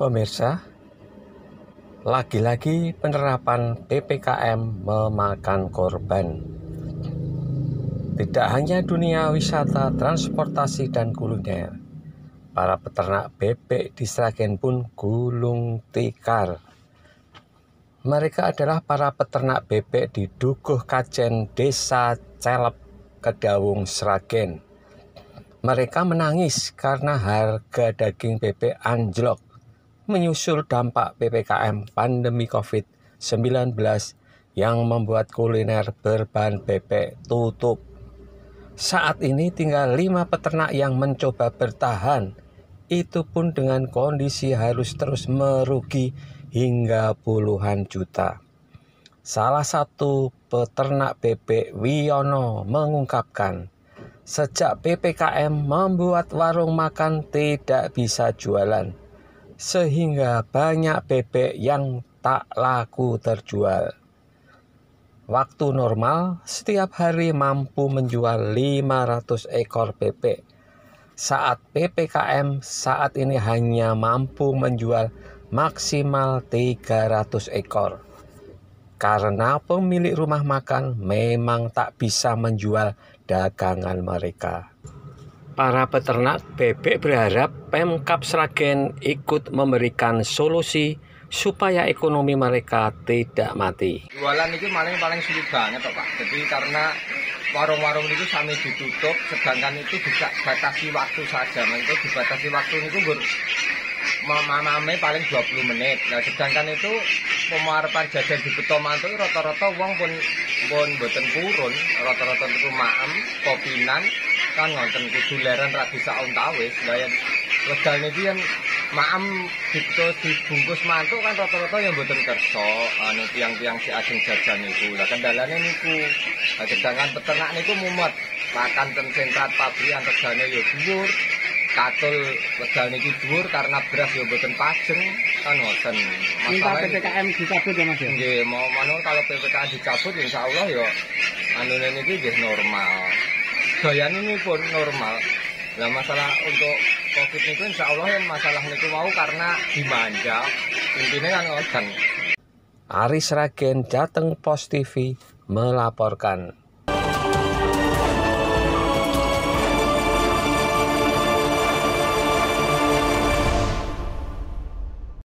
Pemirsa, lagi-lagi penerapan PPKM memakan korban. Tidak hanya dunia wisata, transportasi, dan kuliner, para peternak bebek di Sragen pun gulung tikar. Mereka adalah para peternak bebek di Dukuh Kajen, Desa Celep, Kedawung, Sragen. Mereka menangis karena harga daging bebek anjlok menyusul dampak PPKM pandemi COVID-19 yang membuat kuliner berbahan bebek tutup. Saat ini tinggal 5 peternak yang mencoba bertahan, itu pun dengan kondisi harus terus merugi hingga puluhan juta. Salah satu peternak bebek, Wiono, mengungkapkan, sejak PPKM membuat warung makan tidak bisa jualan, sehingga banyak bebek yang tak laku terjual. Waktu normal, setiap hari mampu menjual 500 ekor bebek. Saat PPKM saat ini hanya mampu menjual maksimal 300 ekor. Karena pemilik rumah makan memang tak bisa menjual dagangan mereka. Para peternak bebek berharap Pemkab Sragen ikut memberikan solusi supaya ekonomi mereka tidak mati. Jualan itu paling sulit banget Pak. Jadi karena warung-warung itu sami ditutup, sedangkan itu bisa batasi waktu saja. Itu dibatasi waktu itu mamame paling 20 menit. Nah, sedangkan itu pemarapan jajan di Betoman itu rata-rata uang pun boten purun, rata-rata itu maem, kopinan, kan ngonten kudu leren ra bisa untawis. Lah yen wedal niki yen maem dibungkus mantuk kan rata-rata yang boten kersa, anu tiang-tiang si ajeng jajan niku. Lah kendalane niku. Lah sedangkan peternak niku mumet, pakan konsentrat pabrikan regane ya dhuwur. Katul wedal niki dhuwur karena beras ya mboten pajeng kan ngoten. Minta PPKM dicabut ya Mas ya? Nggih, mau kalau PPKM dicabut insyaallah ya anune niki nggih normal. Gayane ini pun normal. Lah masalah untuk Covid niku insyaallah ya masalah niku mau karena dimanja. Intine kan ngoten. Ari Sragen, Jateng Pos TV melaporkan.